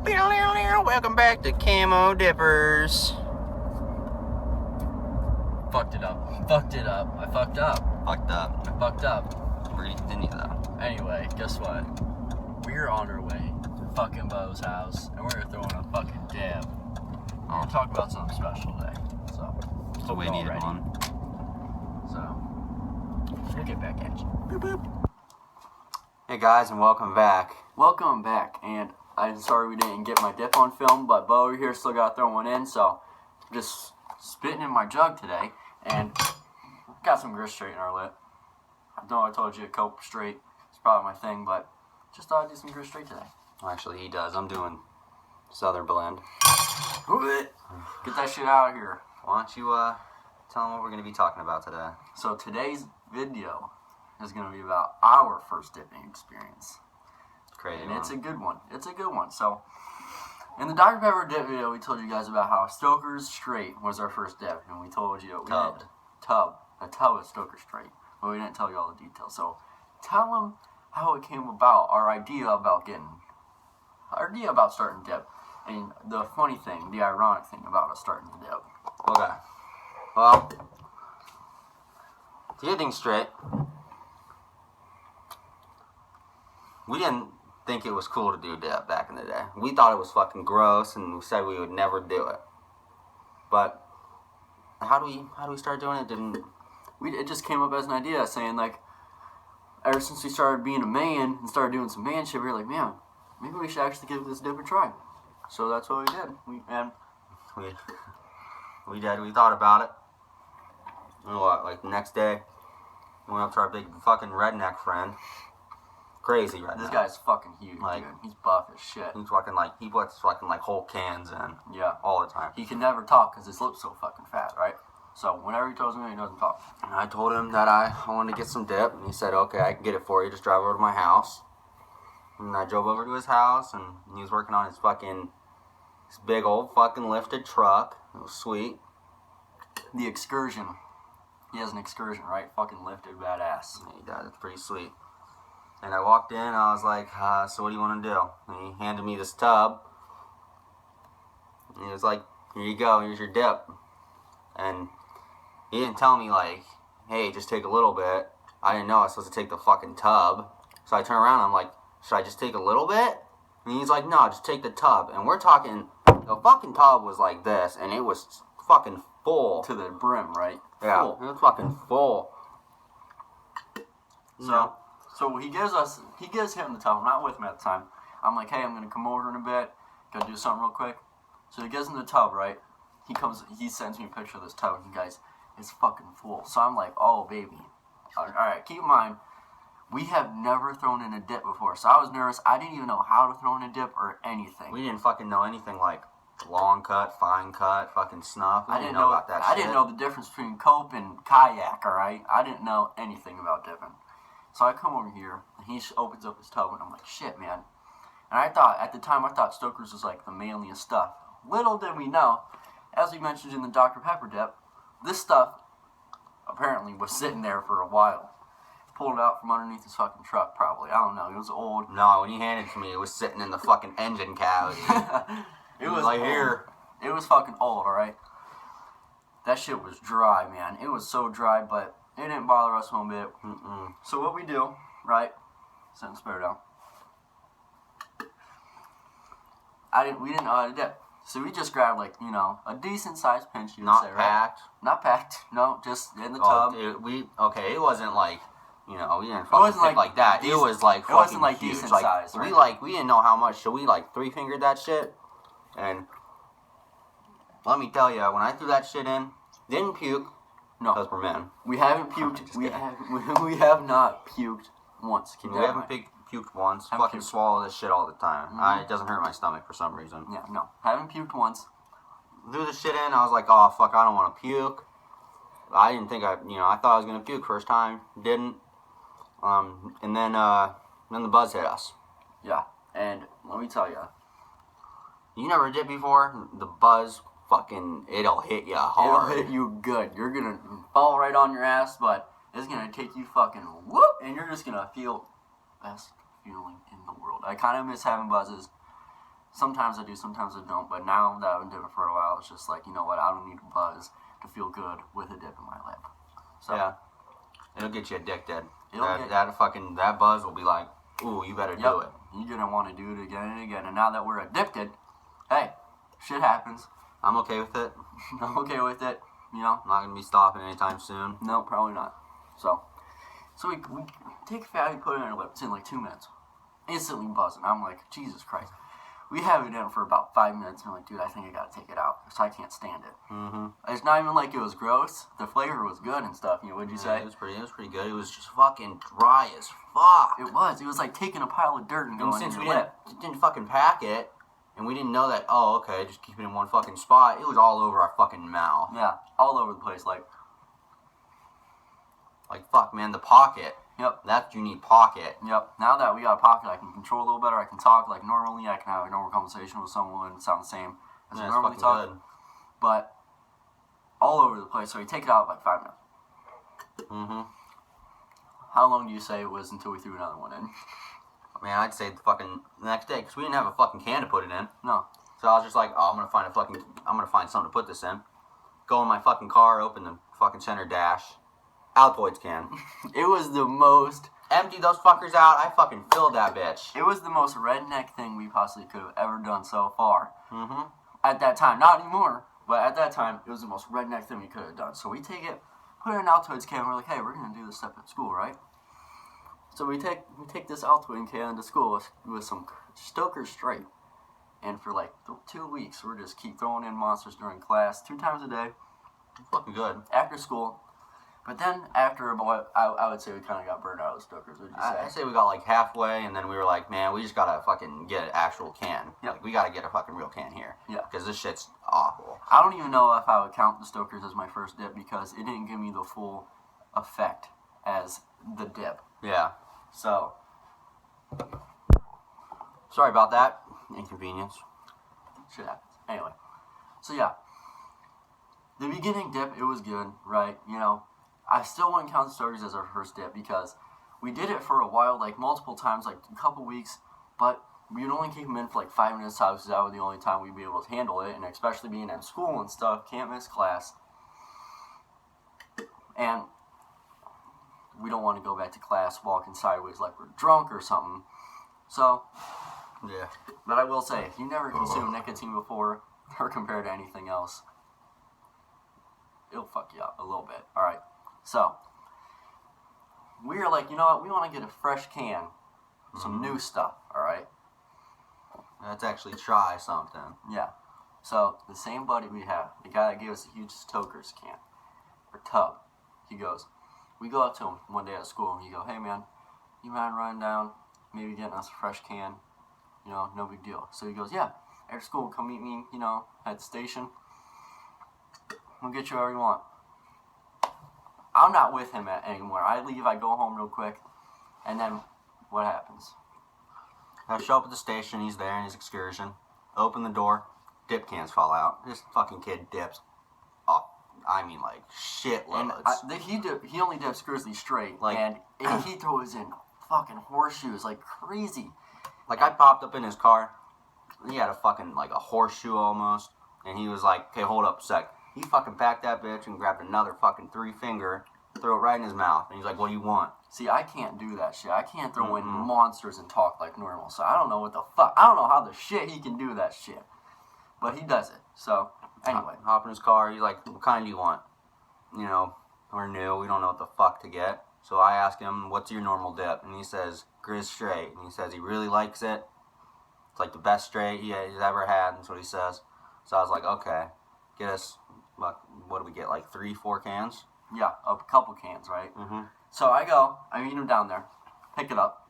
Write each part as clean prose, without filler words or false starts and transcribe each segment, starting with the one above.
Welcome back to Camo Dippers. Fucked it up. I fucked up. We're gonna continue though. Anyway, guess what? We're on our way to fucking Bo's house, and we're gonna throw in a fucking dab. We're gonna talk about something special today. So we needed one. So, we'll get back at you. Boop, boop. Hey guys, and welcome back. Welcome back, and I'm sorry we didn't get my dip on film, but Bo over here still gotta throw one in, so I'm just spitting in my jug today, and got some grist straight in our lip. I know I told you Cope straight, it's probably my thing, but just thought I'd do some grist straight today. Well, actually, he does. I'm doing Southern Blend. Get that shit out of here. Why don't you tell them what we're gonna be talking about today? So today's video is gonna be about our first dipping experience. Crazy. And it's a good one. So, in the Dr. Pepper dip video, we told you guys about how Stoker's Straight was our first dip, and we told you a tub of Stoker's Straight, but we didn't tell you all the details. So, tell them how it came about, our idea about starting dip, and the funny thing, the ironic thing about us starting the dip. Okay. Well, to get things straight, we didn't think it was cool to do dip back in the day. We thought it was fucking gross, and we said we would never do it. But how do we start doing it? It just came up as an idea, saying like, ever since we started being a man and started doing some man shit, we were like, man, maybe we should actually give this dip a try. So that's what we did. We did. We thought about it. You know what? Like the next day, we went up to our big fucking redneck friend. Crazy redneck. This guy's fucking huge, dude. He's buff as shit. He puts fucking whole cans in. Yeah. All the time. He can never talk because his lips so fucking fat, right? So whenever he tells me, he doesn't talk. And I told him that I wanted to get some dip, and he said, okay, I can get it for you. Just drive over to my house. And I drove over to his house, and he was working on his big old fucking lifted truck. It was sweet. The Excursion. He has an Excursion, right? Fucking lifted, badass. Yeah, he does. It's pretty sweet. And I walked in, and I was like, so what do you want to do? And he handed me this tub. And he was like, here you go, here's your dip. And he didn't tell me, like, hey, just take a little bit. I didn't know I was supposed to take the fucking tub. So I turned around, and I'm like, should I just take a little bit? And he's like, no, just take the tub. And we're talking, the fucking tub was like this, and it was fucking full. To the brim, right? Yeah, full. It was fucking full. So he gives him the tub. I'm not with him at the time. I'm like, hey, I'm going to come over in a bit. Gotta do something real quick. So he gives him the tub, right? He sends me a picture of this tub, and guys, it's fucking full. So I'm like, oh, baby. Alright, keep in mind, we have never thrown in a dip before. So I was nervous. I didn't even know how to throw in a dip or anything. We didn't fucking know anything like long cut, fine cut, fucking snuff. I didn't know about that shit. I didn't know the difference between cope and kayak, alright? I didn't know anything about dipping. So I come over here, and he opens up his tub, and I'm like, shit, man. And at the time, I thought Stoker's was like the manliest stuff. Little did we know, as we mentioned in the Dr. Pepper dip, this stuff apparently was sitting there for a while. Pulled it out from underneath his fucking truck, probably. I don't know, it was old. No, when he handed it to me, it was sitting in the fucking engine cavity. It was like old. Here. It was fucking old, alright? That shit was dry, man. It was so dry, but it didn't bother us one bit. So what we do, right? Set the spare down. We didn't know how to dip. So we just grabbed a decent sized pinch, you would say, right? Packed. Not packed. No, just in the tub. Dude, it wasn't like, we didn't fucking dip like that. Decent, it was like fucking it wasn't like huge. Decent size, right? We didn't know how much, so we 3-fingered that shit. And let me tell you, when I threw that shit in, didn't puke. No, because we're men. We haven't puked. We have not puked once. We haven't puked once. Fucking swallow this shit all the time. It doesn't hurt my stomach for some reason. Yeah, no, haven't puked once. Threw the shit in. I was like, oh fuck, I don't want to puke. I didn't think I thought I was gonna puke first time. Didn't. And then the buzz hit us. Yeah, and let me tell you, you never did before. The buzz. Fucking, it'll hit you hard. It'll hit you good. You're gonna fall right on your ass, but it's gonna take you fucking whoop, and you're just gonna feel best feeling in the world. I kind of miss having buzzes. Sometimes I do, sometimes I don't. But now that I've been dipping for a while, it's just like, you know what? I don't need a buzz to feel good with a dip in my lip. So yeah, it'll get you addicted. It'll That buzz will be like, ooh, you better do it. You're gonna want to do it again and again. And now that we're addicted, hey, shit happens. I'm okay with it. I'm okay with it. You know, I'm not gonna be stopping anytime soon. no, probably not. So we take a fatty, put it in our lip. It's in like 2 minutes. Instantly buzzing. I'm like, Jesus Christ. We have it in for about 5 minutes. And I'm like, dude, I think I gotta take it out because I can't stand it. Mm-hmm. It's not even like it was gross. The flavor was good and stuff. You know, what'd you say? It was pretty good. It was just fucking dry as fuck. It was. It was like taking a pile of dirt and And going since in we your lip. didn't fucking pack it, and we didn't know that, oh, okay, just keep it in one fucking spot, it was all over our fucking mouth. Yeah, all over the place. Like, fuck, man, the pocket. yep. That's what you need, pocket. Yep. Now that we got a pocket, I can control a little better. I can talk like normally. I can have a normal conversation with someone and sound the same as Yeah, I it's normally fucking talk. good. But all over the place. So we take it out in like 5 minutes. Mm-hmm. How long do you say it was until we threw another one in? Man, I'd say the next day, because we didn't have a fucking can to put it in. No. So I was just like, oh, I'm gonna find something to put this in. Go in my fucking car, open the fucking center dash. Altoids can. It was the most. Empty those fuckers out. I fucking filled that bitch. It was the most redneck thing we possibly could have ever done so far. Mm-hmm. At that time, not anymore, but at that time, it was the most redneck thing we could have done. So we take it, put it in an Altoids can. We're like, hey, we're gonna do this stuff at school, right? So we take this Altoid can to school with some Stoker Straight, and for like 2 weeks, we're just keep throwing in monsters during class, 2 times a day, Fucking good. after school. But then after about, I would say we kind of got burned out of Stokers. What did you say? I say we got like halfway, and then we were like, man, we just gotta fucking get an actual can. Yep. Like, we gotta get a fucking real can here. Yeah. Because this shit's awful. I don't even know if I would count the Stokers as my first dip because it didn't give me the full effect as the dip. Yeah. So, Sorry about that. Inconvenience. shit happens. Anyway, so yeah, the beginning dip, it was good, right? You know, I still wouldn't count the Stokers as our first dip because we did it for a while, like multiple times, like a couple weeks, but we would only keep them in for like 5 minutes tops because that was the only time we'd be able to handle it, and especially being at school and stuff, can't miss class. And we don't want to go back to class walking sideways like we're drunk or something. So, Yeah. but I will say, if you never consumed nicotine before or compared to anything else, it'll fuck you up a little bit. Alright, so we were like, you know what, we want to get a fresh can, some new stuff, alright? Let's actually try something. Yeah. So the same buddy we have, the guy that gave us a huge Stoker's can, or tub, he goes, we go up to him one day at school and he go, hey man, you mind running down, maybe getting us a fresh can? You know, no big deal. So he goes, yeah, after school, come meet me, you know, at the station. We'll get you wherever you want. I'm not with him anymore. I leave, I go home real quick, and then what happens? I show up at the station, he's there in his excursion. Open the door, dip cans fall out. This fucking kid dips. Oh, I mean, like, shitloads. And he only dips Grizzly straight, Like- and he throws in fucking horseshoes like crazy. Like, I popped up in his car. He had a fucking, like, a horseshoe almost. And he was like, okay, hold up a sec. He fucking packed that bitch and grabbed another fucking 3-finger, threw it right in his mouth. And he's like, what do you want? See, I can't do that shit. I can't throw in monsters and talk like normal. So I don't know what the fuck. I don't know how the shit he can do that shit. But he does it. So, anyway. Hop in his car. He's like, what kind do you want? You know, we're new. We don't know what the fuck to get. So I ask him, what's your normal dip? And he says, Grizz Straight. And he says he really likes it. It's like the best straight he's ever had. That's what he says. So I was like, okay, get us, what do we get, like 3-4 cans? Yeah, a couple cans, right? Mm-hmm. So I meet him down there, pick it up.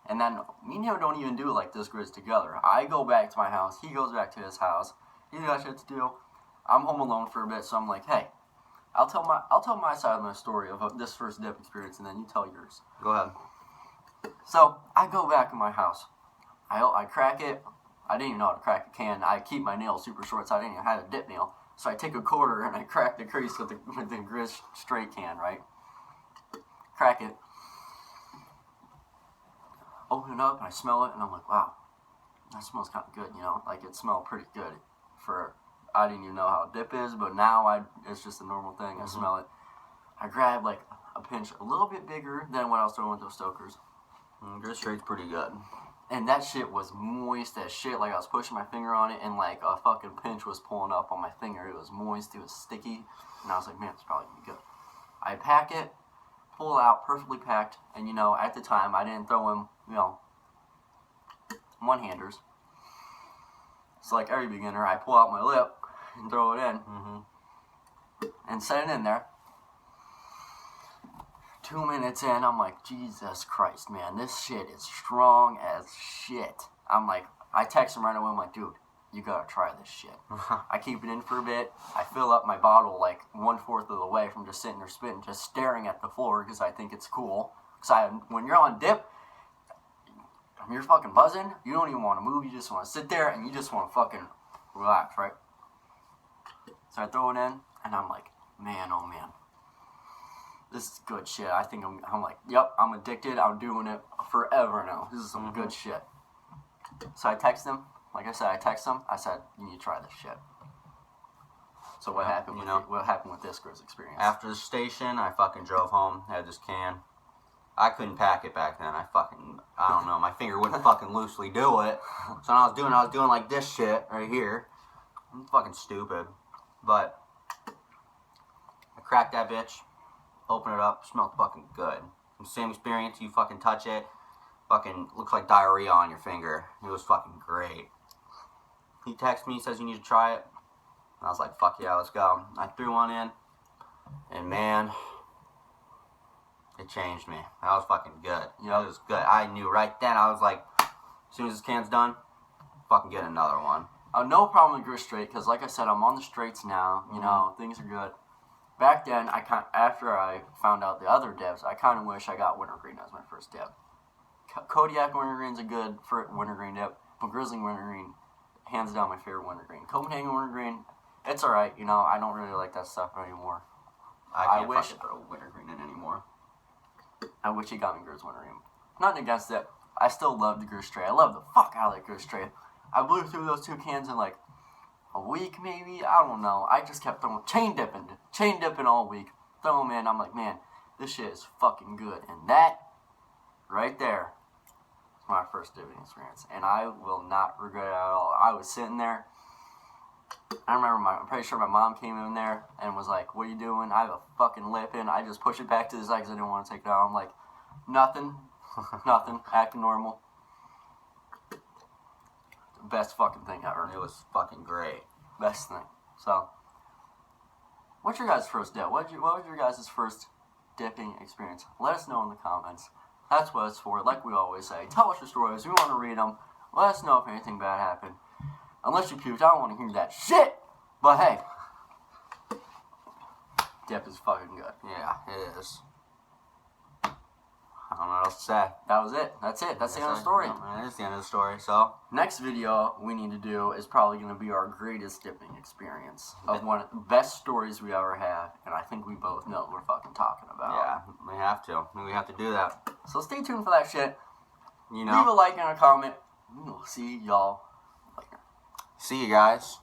And then me and him don't even do it like this Grizz together. I go back to my house. He goes back to his house. He's got shit to do. I'm home alone for a bit. So I'm like, hey, I'll tell my side of my story of this first dip experience, and then you tell yours. Go ahead. So I go back in my house. I crack it. I didn't even know how to crack a can. I keep my nails super short, so I didn't even have a dip nail. So I take a quarter and I crack the crease with the Grizz straight can, right? Crack it. Open it up and I smell it and I'm like, wow, that smells kind of good, you know? Like, it smelled pretty good for, I didn't even know how dip is, but now it's just a normal thing. I smell it. I grabbed, like, a pinch a little bit bigger than what I was throwing with those Stokers. Grill Straight's pretty good. And that shit was moist as shit. Like, I was pushing my finger on it, and, like, a fucking pinch was pulling up on my finger. It was moist. It was sticky. And I was like, man, it's probably going to be good. I pack it, pull it out, perfectly packed. And, you know, at the time, I didn't throw them, you know, one-handers. So, like every beginner, I pull out my lip and throw it in. And set it in there. 2 minutes in, I'm like, Jesus Christ, man, this shit is strong as shit. I'm like, I text him right away, I'm like, dude, you gotta try this shit. I keep it in for a bit. I fill up my bottle like 1/4 of the way from just sitting there spitting, just staring at the floor because I think it's cool. Because when you're on dip, you're fucking buzzing. You don't even want to move. You just want to sit there and you just want to fucking relax, right? So I throw it in, and I'm like, man, oh man. This is good shit. I think I'm like, yep, I'm addicted. I'm doing it forever now. This is some good shit. So I text him. Like I said, I text him. I said, you need to try this shit. So what happened? What happened with this Grizz experience? After the station, I fucking drove home. Had this can. I couldn't pack it back then. I don't know. My finger wouldn't fucking loosely do it. So when I was doing like this shit right here. I'm fucking stupid. But I cracked that bitch. Open it up, smelled fucking good. Same experience, you fucking touch it, fucking looks like diarrhea on your finger. It was fucking great. He texted me, says you need to try it. And I was like, fuck yeah, let's go. I threw one in, and man, it changed me. That was fucking good. Yeah, it was good. I knew right then, I was like, as soon as this can's done, fucking get another one. No problem with Grill Straight, because like I said, I'm on the straights now. You know, things are good. Back then, after I found out the other dips, I kind of wish I got wintergreen as my first dip. Kodiak wintergreen's a good for wintergreen dip, but Grizzly wintergreen, hands down my favorite wintergreen. Copenhagen wintergreen, it's alright, you know, I don't really like that stuff anymore. I wish fucking throw wintergreen in anymore. I wish he got me Grizz wintergreen. Nothing against it. I still love the Grill Straight. I love the fuck out of that Grill Straight. I blew through those 2 cans in like a week maybe, I don't know. I just kept throwing chain dipping all week. Throwing them in, I'm like, man, this shit is fucking good. And that right there is my first dipping experience, and I will not regret it at all. I was sitting there. I remember I'm pretty sure my mom came in there and was like, what are you doing? I have a fucking lip in. I just pushed it back to the side because I didn't want to take it out. I'm like, nothing, acting normal. Best fucking thing ever. It was fucking great. Best thing. So, what's your guys' first dip? What was your guys' first dipping experience? Let us know in the comments. That's what it's for. Like we always say, tell us your stories. We want to read them. Let us know if anything bad happened. Unless you puked, I don't want to hear that shit. But hey, dip is fucking good. Yeah, it is. I don't know what else to say. That was it. That's it. That's the end of the story. That is the end of the story. So next video we need to do is probably going to be our greatest dipping experience of one of the best stories we ever had, and I think we both know what we're fucking talking about. Yeah, we have to. We have to do that. So stay tuned for that shit. You know, leave a like and a comment. We'll see y'all later. See you guys.